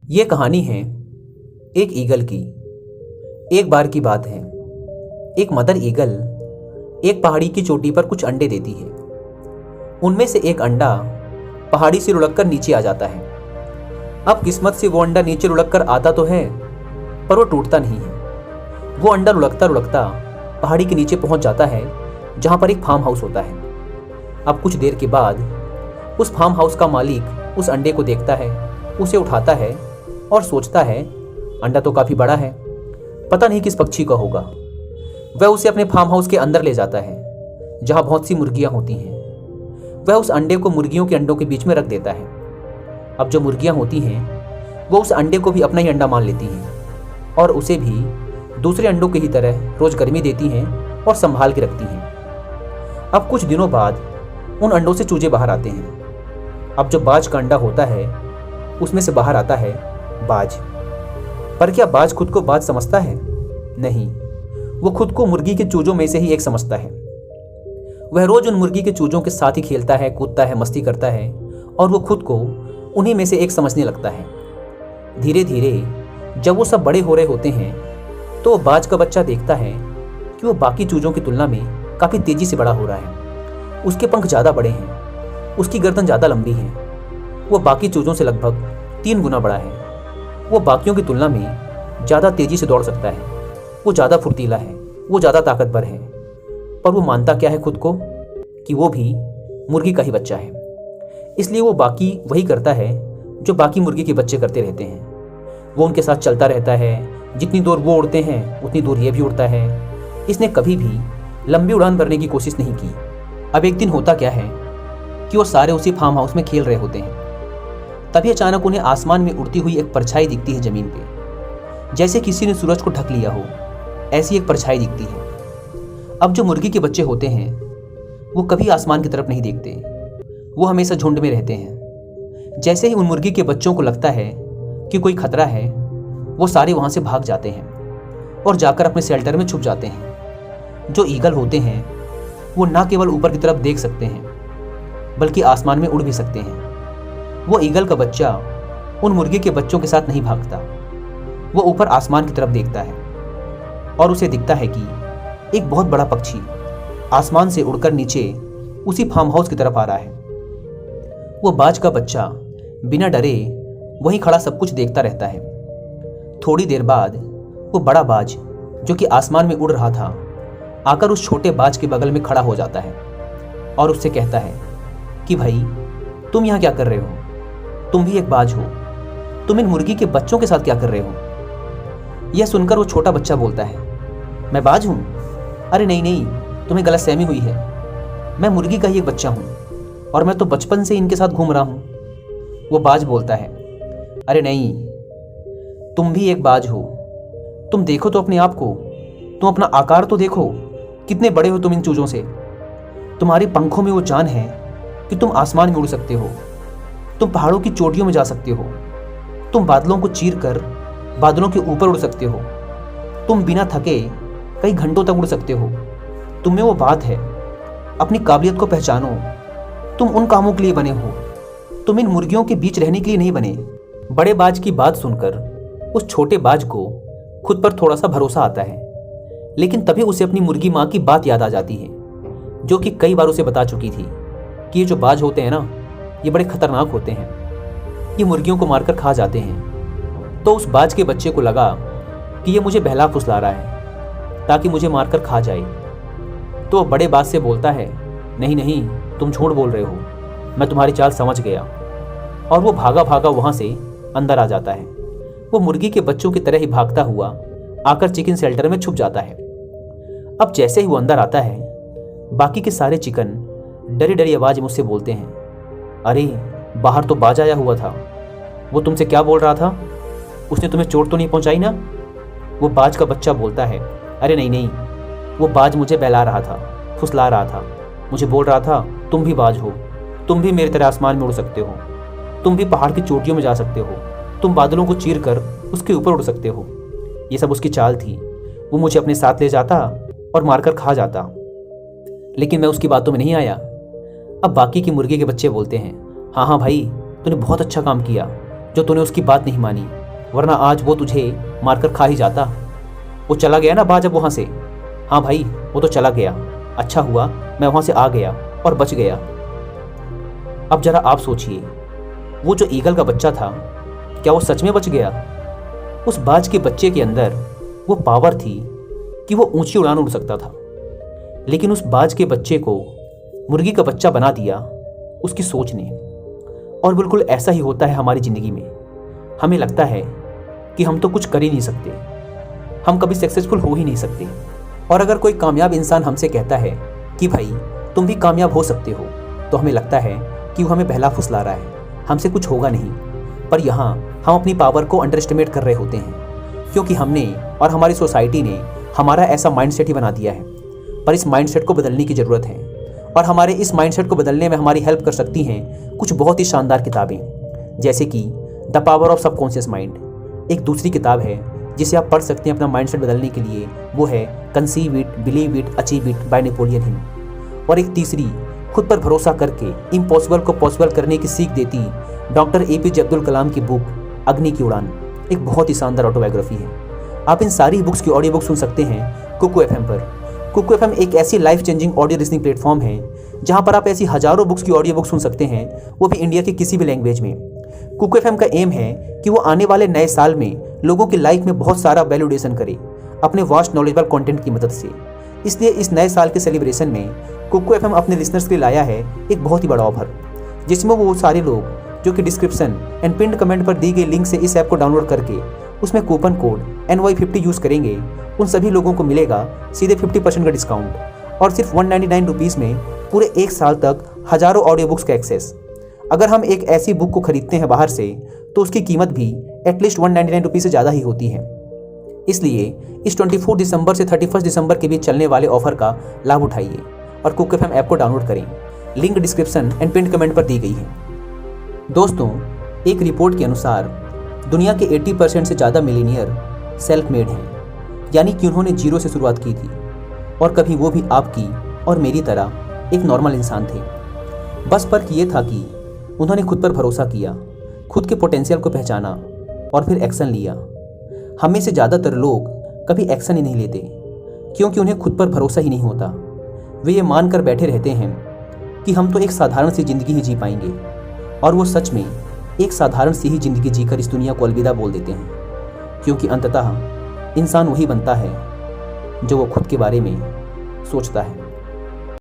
ये कहानी है एक ईगल की। एक बार की बात है, एक मदर ईगल एक पहाड़ी की चोटी पर कुछ अंडे देती है। उनमें से एक अंडा पहाड़ी से लुढ़ककर नीचे आ जाता है। अब किस्मत से वो अंडा नीचे लुढ़ककर आता तो है, पर वो टूटता नहीं है। वो अंडा लुढ़कता लुढ़कता पहाड़ी के नीचे पहुंच जाता है, जहां पर एक फार्म हाउस होता है। अब कुछ देर के बाद उस फार्म हाउस का मालिक उस अंडे को देखता है, उसे उठाता है और सोचता है अंडा तो काफ़ी बड़ा है, पता नहीं किस पक्षी का होगा। वह उसे अपने फार्म हाउस के अंदर ले जाता है, जहाँ बहुत सी मुर्गियाँ होती हैं। वह उस अंडे को मुर्गियों के अंडों के बीच में रख देता है। अब जो मुर्गियाँ होती हैं वो उस अंडे को भी अपना ही अंडा मान लेती हैं और उसे भी दूसरे अंडों की ही तरह रोज़ गर्मी देती हैं और संभाल के रखती हैं। अब कुछ दिनों बाद उन अंडों से चूजे बाहर आते हैं। अब जो बाज का अंडा होता है उसमें से बाहर आता है बाज। पर क्या बाज खुद को बाज समझता है? नहीं, वो खुद को मुर्गी के चूजों में से ही एक समझता है। वह रोज उन मुर्गी के चूजों के साथ ही खेलता है, कूदता है, मस्ती करता है और वो खुद को उन्हीं में से एक समझने लगता है। धीरे धीरे जब वो सब बड़े हो रहे होते हैं तो वो बाज का बच्चा देखता है कि वो बाकी चूजों की तुलना में काफ़ी तेजी से बड़ा हो रहा है। उसके पंख ज़्यादा बड़े हैं, उसकी गर्दन ज़्यादा लंबी है, वो बाकी चूजों से लगभग 3 गुना बड़ा है। वो बाकियों की तुलना में ज़्यादा तेज़ी से दौड़ सकता है, वो ज़्यादा फुर्तीला है, वो ज़्यादा ताकतवर है। पर वो मानता क्या है खुद को कि वो भी मुर्गी का ही बच्चा है। इसलिए वो बाकी वही करता है जो बाकी मुर्गी के बच्चे करते रहते हैं। वो उनके साथ चलता रहता है, जितनी दूर वो उड़ते हैं उतनी दूर ये भी उड़ता है। इसने कभी भी लंबी उड़ान भरने की कोशिश नहीं की। अब एक दिन होता क्या है कि वो सारे उसी फार्म हाउस में खेल रहे होते हैं। तभी अचानक उन्हें आसमान में उड़ती हुई एक परछाई दिखती है ज़मीन पे। जैसे किसी ने सूरज को ढक लिया हो, ऐसी एक परछाई दिखती है। अब जो मुर्गी के बच्चे होते हैं वो कभी आसमान की तरफ नहीं देखते, वो हमेशा झुंड में रहते हैं। जैसे ही उन मुर्गी के बच्चों को लगता है कि कोई खतरा है, वो सारे वहाँ से भाग जाते हैं और जाकर अपने शेल्टर में छुप जाते हैं। जो ईगल होते हैं वो ना केवल ऊपर की तरफ देख सकते हैं बल्कि आसमान में उड़ भी सकते हैं। वो ईगल का बच्चा उन मुर्गी के बच्चों के साथ नहीं भागता, वो ऊपर आसमान की तरफ देखता है और उसे दिखता है कि एक बहुत बड़ा पक्षी आसमान से उड़कर नीचे उसी फार्म हाउस की तरफ आ रहा है। वो बाज का बच्चा बिना डरे वहीं खड़ा सब कुछ देखता रहता है। थोड़ी देर बाद वो बड़ा बाज जो कि आसमान में उड़ रहा था आकर उस छोटे बाज के बगल में खड़ा हो जाता है और उससे कहता है कि भाई, तुम यहाँ क्या कर रहे हो? तुम भी एक बाज हो, तुम इन मुर्गी के बच्चों के साथ क्या कर रहे हो? यह सुनकर वो छोटा बच्चा बोलता है, मैं बाज हूँ? अरे नहीं नहीं, तुम्हें गलतफहमी हुई है। मैं मुर्गी का ही एक बच्चा हूँ और मैं तो बचपन से इनके साथ घूम रहा हूँ। वो बाज बोलता है, अरे नहीं, तुम भी एक बाज हो। तुम देखो तो अपने आप को, तुम अपना आकार तो देखो, कितने बड़े हो तुम इन चूजों से। तुम्हारी पंखों में वो जान है कि तुम आसमान में उड़ सकते हो, तुम पहाड़ों की चोटियों में जा सकते हो, तुम बादलों को चीर कर बादलों के ऊपर उड़ सकते हो, तुम बिना थके कई घंटों तक उड़ सकते हो। तुम में वो बात है, अपनी काबिलियत को पहचानो। तुम उन कामों के लिए बने हो, तुम इन मुर्गियों के बीच रहने के लिए नहीं बने। बड़े बाज की बात सुनकर उस छोटे बाज को खुद पर थोड़ा सा भरोसा आता है, लेकिन तभी उसे अपनी मुर्गी माँ की बात याद आ जाती है, जो कि कई बार उसे बता चुकी थी कि ये जो बाज होते हैं ना, ये बड़े खतरनाक होते हैं, ये मुर्गियों को मारकर खा जाते हैं। तो उस बाज के बच्चे को लगा कि ये मुझे बहला फुसला रहा है ताकि मुझे मारकर खा जाए। तो वो बड़े बाज से बोलता है, नहीं नहीं, तुम झूठ बोल रहे हो, मैं तुम्हारी चाल समझ गया। और वो भागा भागा वहाँ से अंदर आ जाता है। वो मुर्गी के बच्चों की तरह ही भागता हुआ आकर चिकन शेल्टर में छुप जाता है। अब जैसे ही वो अंदर आता है, बाकी के सारे चिकन डरी डरी आवाज़ में उससे बोलते हैं, अरे बाहर तो बाज आया हुआ था, वो तुमसे क्या बोल रहा था? उसने तुम्हें चोट तो नहीं पहुंचाई ना? वो बाज का बच्चा बोलता है, अरे नहीं नहीं, वो बाज मुझे बहला रहा था, फुसला रहा था, मुझे बोल रहा था तुम भी बाज हो, तुम भी मेरी तरह आसमान में उड़ सकते हो, तुम भी पहाड़ की चोटियों में जा सकते हो, तुम बादलों को चीर कर उसके ऊपर उड़ सकते हो। ये सब उसकी चाल थी। वो मुझे अपने साथ ले जाता और मारकर खा जाता, लेकिन मैं उसकी बातों में नहीं आया। अब बाकी की मुर्गी के बच्चे बोलते हैं, हाँ हाँ भाई, तूने बहुत अच्छा काम किया, जो तूने उसकी बात नहीं मानी, वरना आज वो तुझे मारकर खा ही जाता। वो चला गया ना बाज अब वहाँ से। हाँ भाई, वो तो चला गया। अच्छा हुआ मैं वहाँ से आ गया और बच गया। अब जरा आप सोचिए, वो जो ईगल का बच्चा था, क्या वो सच में बच गया? उस बाज के बच्चे के अंदर वो पावर थी कि वो ऊंची उड़ान उड़ सकता था, लेकिन उस बाज के बच्चे को मुर्गी का बच्चा बना दिया उसकी सोच ने। और बिल्कुल ऐसा ही होता है हमारी ज़िंदगी में। हमें लगता है कि हम तो कुछ कर ही नहीं सकते, हम कभी सक्सेसफुल हो ही नहीं सकते। और अगर कोई कामयाब इंसान हमसे कहता है कि भाई तुम भी कामयाब हो सकते हो, तो हमें लगता है कि वो हमें बहला फुसला रहा है, हमसे कुछ होगा नहीं। पर यहाँ हम अपनी पावर को अंडर एस्टिमेट कर रहे होते हैं, क्योंकि हमने और हमारी सोसाइटी ने हमारा ऐसा माइंडसेट ही बना दिया है। पर इस माइंडसेट को बदलने की ज़रूरत है, और हमारे इस माइंडसेट को बदलने में हमारी हेल्प कर सकती हैं कुछ बहुत ही शानदार किताबें, जैसे कि the power of subconscious mind. एक दूसरी किताब है जिसे आप पढ़ सकते हैं अपना माइंडसेट बदलने के लिए, वो है conceive it, believe it, achieve it by Napoleon Hill. और एक तीसरी, खुद पर भरोसा करके इम्पॉसिबल को पॉसिबल करने की सीख देती डॉक्टर APJ अब्दुल कलाम की बुक अग्नि की उड़ान, एक बहुत ही शानदार ऑटोबायोग्राफी है। आप इन सारी बुक्स की ऑडियो बुक सुन सकते हैं कुकू FM पर। कुकू FM एक ऐसी life changing audio listening platform है जहां पर आप ऐसी हजारों बुक्स की ऑडियो बुक सुन सकते हैं, वो भी इंडिया के किसी भी लैंग्वेज में। कुकू FM का एम है कि वो आने वाले नए साल में लोगों की लाइफ में बहुत सारा वैल्यूडेशन करे अपने वास्ट नॉलेजेबल कंटेंट की मदद से। इसलिए इस नए साल के सेलिब्रेशन में कुकू FM अपने लिसनर्स के लिए लाया है एक बहुत ही बड़ा ऑफर, जिसमें वो सारे लोग जो कि डिस्क्रिप्शन एंड पिन्ड कमेंट पर दी गई लिंक से इस ऐप को डाउनलोड करके उसमें कूपन कोड NY50 यूज़ करेंगे, उन सभी लोगों को मिलेगा सीधे 50% का डिस्काउंट और सिर्फ 199 रुपीज़ में पूरे एक साल तक हज़ारों ऑडियो बुक्स का एक्सेस। अगर हम एक ऐसी बुक को खरीदते हैं बाहर से तो उसकी कीमत भी एटलीस्ट 199 रुपीज़ से ज़्यादा ही होती है। इसलिए इस 24 दिसंबर से 31 दिसंबर के बीच चलने वाले ऑफर का लाभ उठाइए और कुकू FM ऐप को डाउनलोड करें। Link description and pin comment पर दी गई है। दोस्तों, एक रिपोर्ट के अनुसार दुनिया के 80% से ज़्यादा मिलीनियर सेल्फ मेड हैं, यानी कि उन्होंने जीरो से शुरुआत की थी और कभी वो भी आपकी और मेरी तरह एक नॉर्मल इंसान थे। बस फर्क ये था कि उन्होंने खुद पर भरोसा किया, खुद के पोटेंशियल को पहचाना और फिर एक्शन लिया। हमें से ज़्यादातर लोग कभी एक्शन ही नहीं लेते क्योंकि उन्हें खुद पर भरोसा ही नहीं होता। वे ये मान कर बैठे रहते हैं कि हम तो एक साधारण सी ज़िंदगी ही जी पाएंगे, और वो सच में एक साधारण सी ही ज़िंदगी जीकर इस दुनिया को अलविदा बोल देते हैं, क्योंकि अंततः इंसान वही बनता है जो वो खुद के बारे में सोचता है।